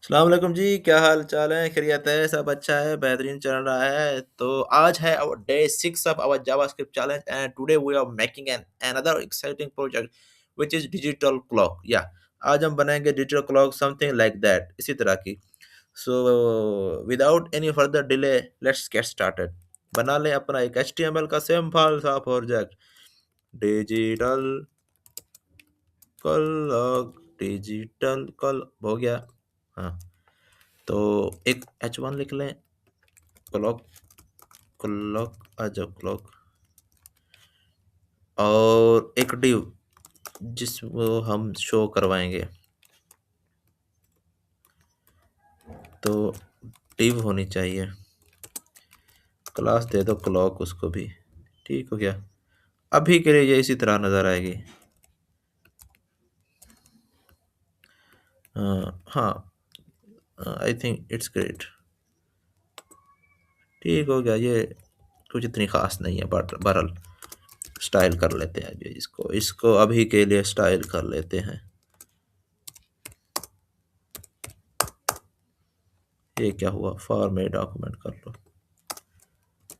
अस्सलाम वालेकुम जी, क्या हाल चाल है? खैरियत है? सब अच्छा है, बेहतरीन चल रहा है। तो आज है our day 6 of our JavaScript challenge and today we are making another exciting project which is digital clock. Yeah, आज हम बनाएंगे digital clock something like that, इसी तरह की। So without any further delay, let's get started. बना लें अपना एक HTML का सिंपल सा project. Digital clock, digital clock हो गया। हाँ, तो एक H1 लिख लें। क्लॉक, क्लॉक आ जाओ क्लॉक। और एक डिव जिसको हम शो करवाएंगे, तो डिव होनी चाहिए। क्लास दे दो क्लॉक उसको भी। ठीक हो गया। अभी के लिए ये इसी तरह नज़र आएगी। हाँ, आई थिंक इट्स ग्रेट। ठीक हो गया। ये कुछ इतनी ख़ास नहीं है, बट बहरहाल स्टाइल कर लेते हैं अभी इसको। इसको अभी के लिए स्टाइल कर लेते हैं। ये क्या हुआ? फॉर्मेट डॉक्यूमेंट कर लो।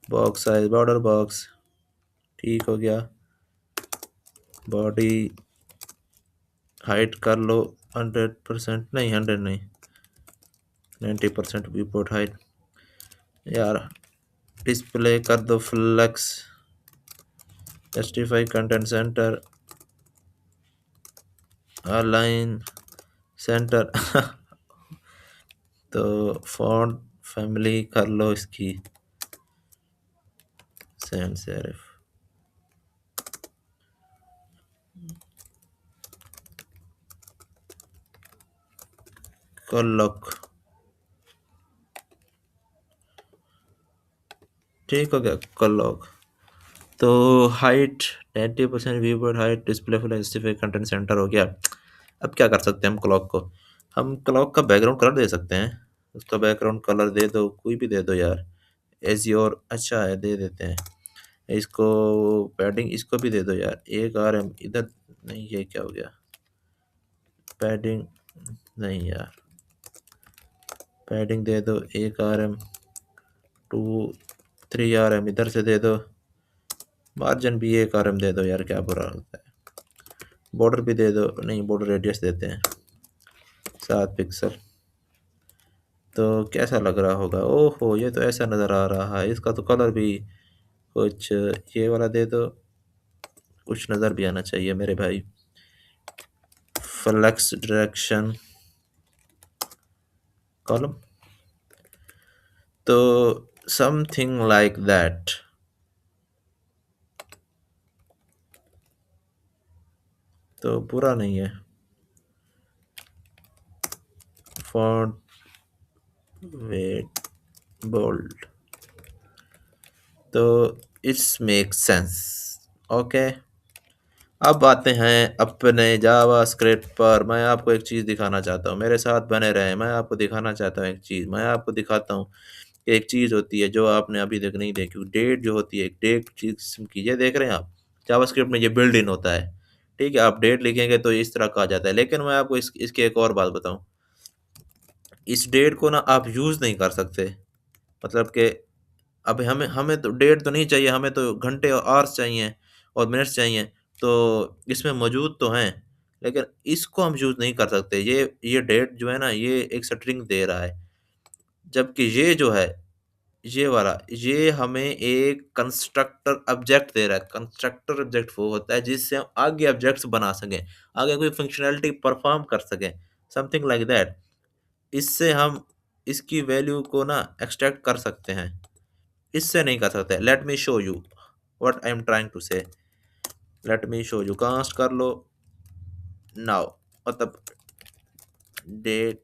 Box size, border box. ठीक हो गया। बॉडी हाइट कर लो 100%, नहीं 100 नहीं, 90% व्यूपोर्ट हाइट। यार, डिस्प्ले कर दो flex. Justify content centre, align centre. तो फॉन्ट फैमिली कर लो इसकी सैंस सेरिफ। क्लॉक ठीक हो गया। क्लॉक तो height 90% viewport height, display full justify content centre हो गया। अब क्या कर सकते हैं हम क्लॉक को? हम क्लॉक का बैकग्राउंड कलर दे सकते हैं। उसका बैकग्राउंड कलर दे दो, कोई भी दे दो यार। एज योर अच्छा है, दे देते हैं इसको। पैडिंग इसको भी दे दो यार। एक RM इधर नहीं, ये क्या हो गया? पैडिंग नहीं यार, पैडिंग दे दो। 1 RM, 2 3 RM इधर से दे दो। मार्जिन भी 1 RM दे दो यार, क्या बुरा होता है। बॉर्डर भी दे दो, नहीं बॉर्डर रेडियस देते हैं 7 पिक्सल। तो कैसा लग रहा होगा? ओहो, ये तो ऐसा नज़र आ रहा है। इसका तो कलर भी कुछ ये वाला दे दो। कुछ नज़र भी आना चाहिए मेरे भाई। फ्लेक्स डायरेक्शन कॉलम, तो समथिंग लाइक दैट। तो बुरा नहीं है। फॉन्ट वेट बोल्ड, तो इट्स मेक सेंस। ओके, अब आते हैं अपने जावास्क्रिप्ट पर। मैं आपको एक चीज़ दिखाना चाहता हूँ, मेरे साथ बने रहें। मैं आपको दिखाना चाहता हूँ एक चीज़। मैं आपको दिखाता हूँ कि एक चीज़ होती है जो आपने अभी तक नहीं देखी। डेट जो होती है, एक डेट किस्म की, ये देख रहे हैं आप? जावास्क्रिप्ट में ये बिल्ड इन होता है। ठीक है, आप डेट लिखेंगे तो इस तरह कहा जाता है। लेकिन मैं आपको इसकी एक और बात बताऊँ। इस डेट को ना आप यूज़ नहीं कर सकते। मतलब कि अब हमें हमें तो डेट तो नहीं चाहिए, हमें तो घंटे और आवर्स चाहिए और मिनट्स चाहिए। तो इसमें मौजूद तो हैं, लेकिन इसको हम यूज़ नहीं कर सकते। ये डेट जो है ना, ये एक स्ट्रिंग दे रहा है। जबकि ये जो है, ये वाला, ये हमें एक कंस्ट्रक्टर ऑब्जेक्ट दे रहा है। कंस्ट्रक्टर ऑब्जेक्ट वो होता है जिससे हम आगे ऑब्जेक्ट्स बना सकें, आगे कोई फंक्शनैलिटी परफॉर्म कर सकें, समथिंग लाइक दैट। इससे हम इसकी वैल्यू को ना एक्सट्रैक्ट कर सकते हैं, इससे नहीं कर सकते। Let me show you what I am trying to say. Let me show you, cast कर लो नाउ। मतलब डेट,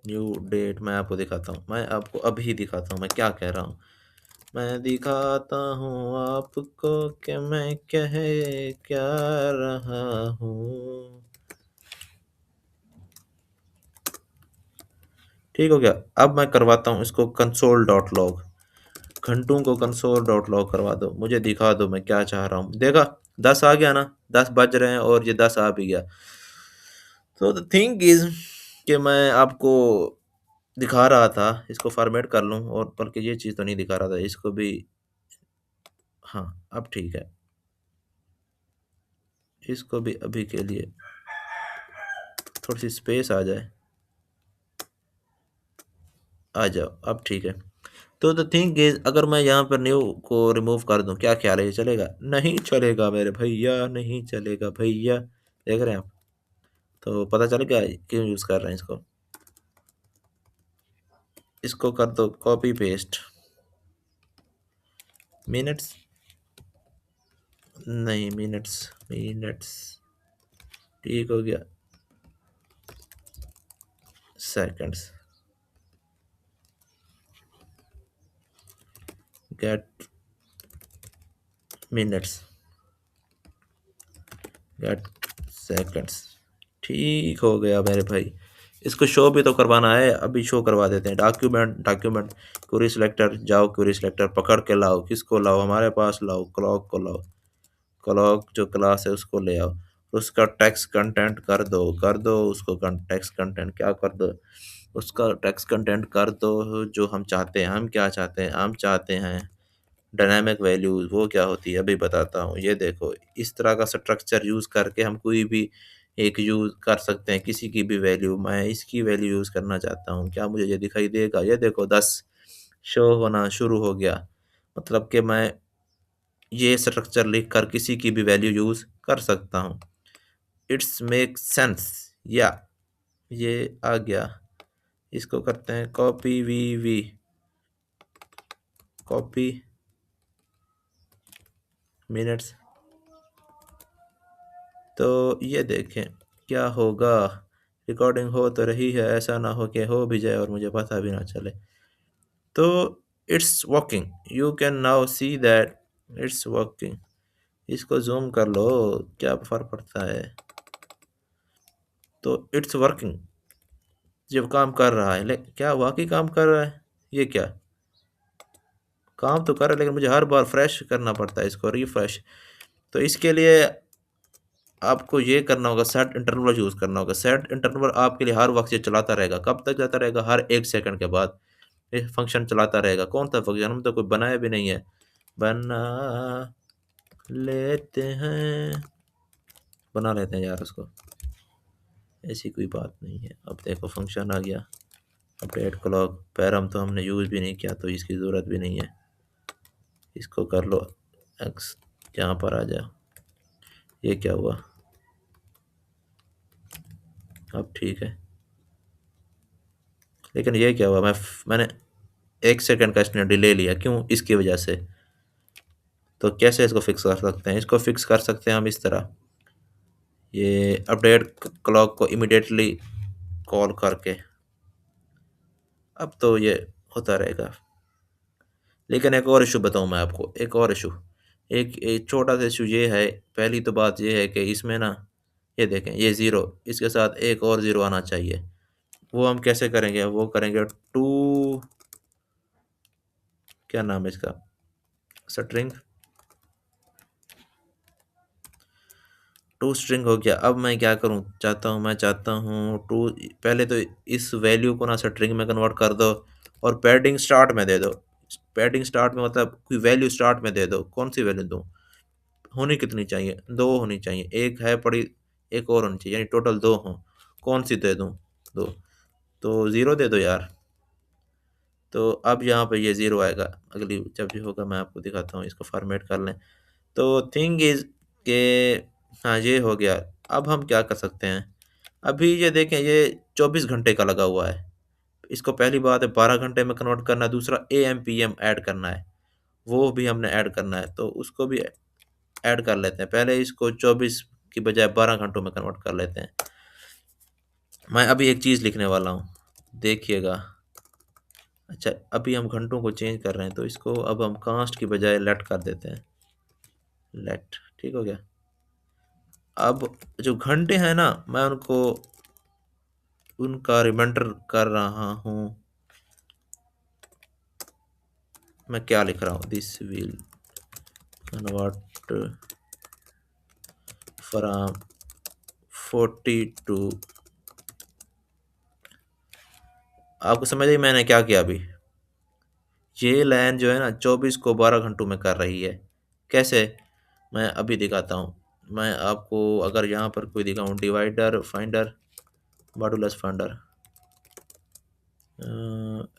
न्यू डेट। मैं आपको दिखाता हूँ, मैं आपको अभी दिखाता हूँ मैं क्या कह रहा हूँ। मैं दिखाता हूँ आपको कि मैं कह क्या रहा हूँ। ठीक हो गया। अब मैं करवाता हूँ इसको कंसोल डॉट लॉग। घंटों को कंसोल डॉट लॉग करवा दो, मुझे दिखा दो मैं क्या चाह रहा हूँ। देखा, 10 आ गया ना, 10 बज रहे हैं और ये 10 आ भी गया। तो द थिंग इज कि मैं आपको दिखा रहा था, इसको फॉर्मेट कर लूँ, और बल्कि ये चीज़ तो नहीं दिखा रहा था, इसको भी। हाँ, अब ठीक है। इसको भी अभी के लिए थोड़ी सी स्पेस आ जाए। आ जाओ, अब ठीक है। तो द थिंग इज, अगर मैं यहाँ पर न्यू को रिमूव कर दूं, क्या ख्याल है, ये चलेगा? नहीं चलेगा मेरे भैया, नहीं चलेगा भैया। देख रहे हैं आप? तो पता चल गया क्यों यूज़ कर रहे हैं इसको। इसको कर दो कॉपी पेस्ट। मिनट्स नहीं, मिनट्स, मिनट्स ठीक हो गया। Seconds, get minutes, get seconds. ठीक हो गया मेरे भाई। इसको शो भी तो करवाना है, अभी शो करवा देते हैं। डॉक्यूमेंट, डॉक्यूमेंट, क्वेरी सिलेक्टर, जाओ क्वेरी सिलेक्टर पकड़ के लाओ। किसको लाओ? हमारे पास लाओ, क्लॉक को लाओ। क्लॉक जो क्लास है उसको ले आओ। उसका टेक्स्ट कंटेंट कर दो, कर दो उसको। टेक्स्ट कंटेंट क्या कर दो? उसका टेक्स्ट कंटेंट कर दो जो हम चाहते हैं। हम क्या चाहते हैं? हम चाहते हैं डायनामिक वैल्यूज। वो क्या होती है अभी बताता हूँ। ये देखो, इस तरह का स्ट्रक्चर यूज़ करके हम कोई भी एक यूज़ कर सकते हैं, किसी की भी वैल्यू। मैं इसकी वैल्यू यूज़ करना चाहता हूँ, क्या मुझे ये दिखाई देगा? ये देखो 10 शो होना शुरू हो गया। मतलब कि मैं ये स्ट्रक्चर लिख कर किसी की भी वैल्यू यूज़ कर सकता हूँ। इट्स मेक सेंस या? ये आ गया। इसको करते हैं कॉपी वी कॉपी मिनट्स। तो ये देखें क्या होगा। रिकॉर्डिंग हो तो रही है, ऐसा ना हो कि हो भी जाए और मुझे पता भी ना चले। तो it's working, you can now see that it's working. इसको जूम कर लो, क्या फर्क पड़ता है। तो इट्स वर्किंग, जब काम कर रहा है। ले क्या वाकई काम कर रहा है? ये क्या काम तो कर रहा है, लेकिन मुझे हर बार फ्रेश करना पड़ता है, इसको रिफ्रेश। तो इसके लिए आपको ये करना होगा, सेट इंटरवल यूज़ करना होगा। सेट इंटरवल आपके लिए हर वक्त ये चलाता रहेगा। कब तक चलाता रहेगा? हर 1 सेकंड के बाद ये फंक्शन चलाता रहेगा। कौन सा फंक्शन? हम तो कोई बनाया भी नहीं है। बना लेते हैं, बना लेते हैं यार उसको, ऐसी कोई बात नहीं है। अब देखो फंक्शन आ गया। अपडेट क्लॉक पैरम तो हमने यूज़ भी नहीं किया, तो इसकी ज़रूरत भी नहीं है। इसको कर लो एक्स, यहाँ पर आ जाओ। ये क्या हुआ? अब ठीक है, लेकिन ये क्या हुआ? मैंने 1 सेकंड का इसने डिले लिया, क्यों? इसकी वजह से। तो कैसे इसको फिक्स कर सकते हैं? इसको फिक्स कर सकते हैं हम इस तरह, ये अपडेट क्लॉक को इमिडिएटली कॉल करके। अब तो ये होता रहेगा। लेकिन एक और इशू बताऊं मैं आपको, एक और इशू। एक छोटा सा इशू ये है। पहली तो बात ये है कि इसमें ना, ये देखें ये ज़ीरो, इसके साथ एक और ज़ीरो आना चाहिए। वो हम कैसे करेंगे? वो करेंगे टू, क्या नाम है इसका, स्ट्रिंग। टू स्ट्रिंग हो गया। अब मैं क्या करूँ चाहता हूँ? मैं चाहता हूँ टू, पहले तो इस वैल्यू को ना स्ट्रिंग में कन्वर्ट कर दो, और पैडिंग स्टार्ट में दे दो। पैडिंग स्टार्ट में मतलब कोई वैल्यू स्टार्ट में दे दो। कौन सी वैल्यू दूँ? होनी कितनी चाहिए? 2 होनी चाहिए। एक है पड़ी, एक और होनी चाहिए, यानी टोटल 2 हों। कौन सी दे दूँ? 2, तो 0 दे दो यार। तो अब यहाँ पे ये 0 आएगा। अगली जब भी होगा मैं आपको दिखाता हूँ। इसको फॉर्मेट कर लें। तो थिंग इज़ के, हाँ ये हो गया। अब हम क्या कर सकते हैं? अभी ये देखें, ये 24 घंटे का लगा हुआ है। इसको पहली बात है 12 घंटे में कन्वर्ट करना है। दूसरा एएम पीएम ऐड करना है, वो भी हमने ऐड करना है। तो उसको भी ऐड कर लेते हैं। पहले इसको 24 की बजाय 12 घंटों में कन्वर्ट कर लेते हैं। मैं अभी एक चीज़ लिखने वाला हूँ, देखिएगा। अच्छा, अभी हम घंटों को चेंज कर रहे हैं, तो इसको अब हम कांस्ट की बजाय लेट कर देते हैं। लेट, ठीक हो गया। अब जो घंटे हैं ना, मैं उनको, उनका रिमाइंडर कर रहा हूँ। मैं क्या लिख रहा हूँ? This will convert from 40 to आपको समझ आई मैंने क्या किया अभी? ये लाइन जो है ना 24 को 12 घंटों में कर रही है। कैसे? मैं अभी दिखाता हूँ। मैं आपको अगर यहाँ पर कोई दिखाऊँ divider finder modulus finder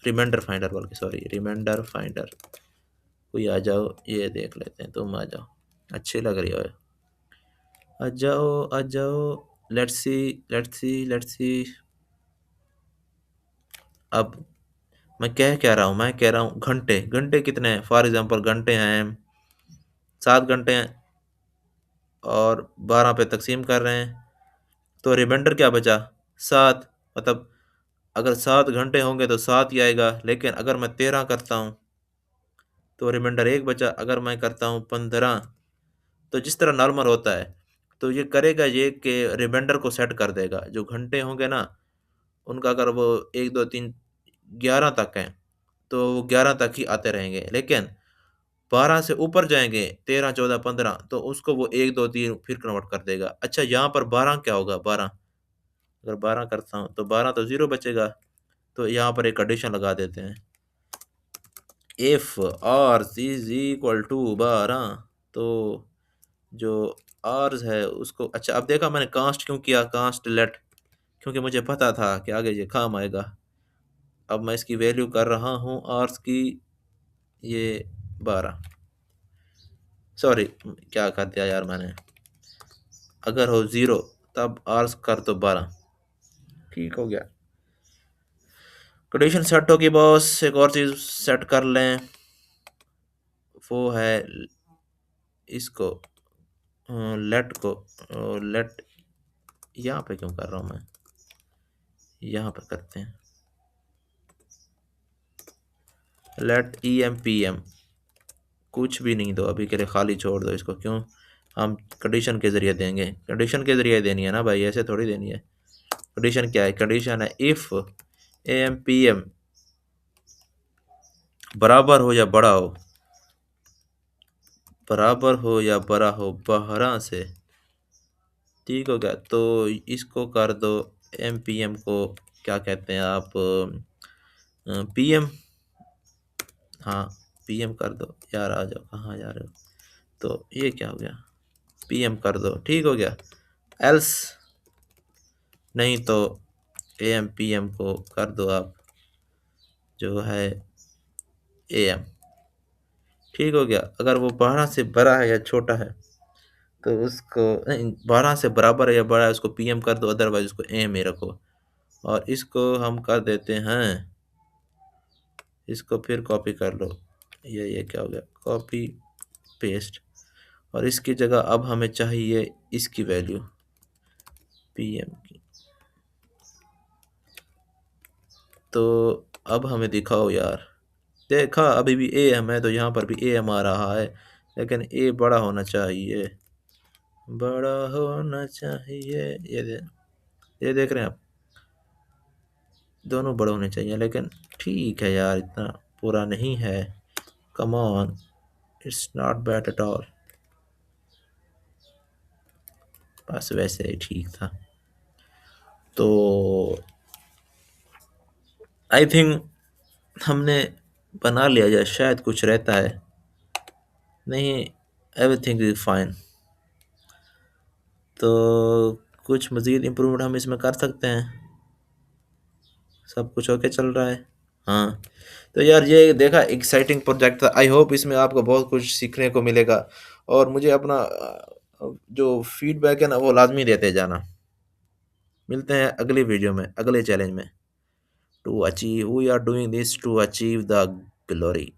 reminder finder बल्कि सॉरी रिमाइंडर फाइंडर कोई आ जाओ ये देख लेते हैं तुम आ जाओ अच्छी लग रही हो आ जाओ आ जाओ let's see let's see let's see अब मैं कह रहा हूँ मैं कह रहा हूँ घंटे घंटे कितने हैं फॉर एग्जांपल घंटे हैं 7 घंटे हैं और 12 पे तकसीम कर रहे हैं तो रिमाइंडर क्या बचा 7 मतलब अगर 7 घंटे होंगे तो 7 ही आएगा लेकिन अगर मैं 13 करता हूँ तो रिमाइंडर 1 बचा अगर मैं करता हूँ 15 तो जिस तरह नॉर्मल होता है तो ये करेगा ये कि रिमाइंडर को सेट कर देगा जो घंटे होंगे ना उनका अगर वो 1 2 3 11 तक हैं तो वो 11 तक ही आते रहेंगे लेकिन 12 से ऊपर जाएंगे 13 14 15 तो उसको वो 1 2 3 फिर कन्वर्ट कर देगा अच्छा यहाँ पर 12 क्या होगा 12 अगर 12 करता हूँ तो 12 तो जीरो बचेगा तो यहाँ पर एक कंडीशन लगा देते हैं if R is equal to 12 तो जो आर्स है उसको अच्छा अब देखा मैंने कांस्ट क्यों किया कांस्ट लेट क्योंकि मुझे पता था कि आगे ये काम आएगा अब मैं इसकी वैल्यू कर रहा हूँ आर्स की ये 12 सॉरी क्या कर दिया यार मैंने अगर हो 0 तब आर्स कर दो 12 ठीक हो गया कंडीशन सेट होगी बॉस एक और चीज़ सेट कर लें वो है इसको लेट को लेट यहाँ पे क्यों कर रहा हूँ मैं यहाँ पे करते हैं let E M P M कुछ भी नहीं दो अभी के लिए खाली छोड़ दो इसको क्यों हम कंडीशन के ज़रिए देंगे कंडीशन के ज़रिए देनी है ना भाई ऐसे थोड़ी देनी है कंडीशन क्या है कंडीशन है if A M P M बराबर हो या बड़ा हो बराबर हो या बड़ा हो 12 से ठीक हो गया तो इसको कर दो एम पी एम को क्या कहते हैं आप पी एम हाँ पी एम कर दो यार आ जाओ कहाँ जा रहे हो तो ये क्या हो गया पी एम कर दो ठीक हो गया एल्स नहीं तो ए एम पी एम को कर दो आप जो है ए एम ठीक हो गया अगर वो 12 से बड़ा है या छोटा है तो उसको नहीं 12 से बराबर है या बड़ा है उसको पी एम कर दो अदरवाइज उसको ए में रखो और इसको हम कर देते हैं इसको फिर कॉपी कर लो ये क्या हो गया कॉपी पेस्ट और इसकी जगह अब हमें चाहिए इसकी वैल्यू पी एम की तो अब हमें दिखाओ यार देखा अभी भी ए एम है तो यहाँ पर भी ए एम आ रहा है लेकिन ए बड़ा होना चाहिए बड़ा होना चाहिए ये देख रहे हैं आप दोनों बड़े होने चाहिए लेकिन ठीक है यार इतना पूरा नहीं है come on it's not bad at all बस वैसे ही ठीक था तो आई थिंक हमने बना लिया या शायद कुछ रहता है नहीं एवरीथिंग इज फाइन तो कुछ मज़ीद इम्प्रूवमेंट हम इसमें कर सकते हैं सब कुछ ओके चल रहा है हाँ तो यार ये देखा एक्साइटिंग प्रोजेक्ट था आई होप इसमें आपको बहुत कुछ सीखने को मिलेगा और मुझे अपना जो फीडबैक है ना वो लाजमी देते जाना मिलते हैं अगली वीडियो में अगले चैलेंज में to achieve we are doing this to achieve the glory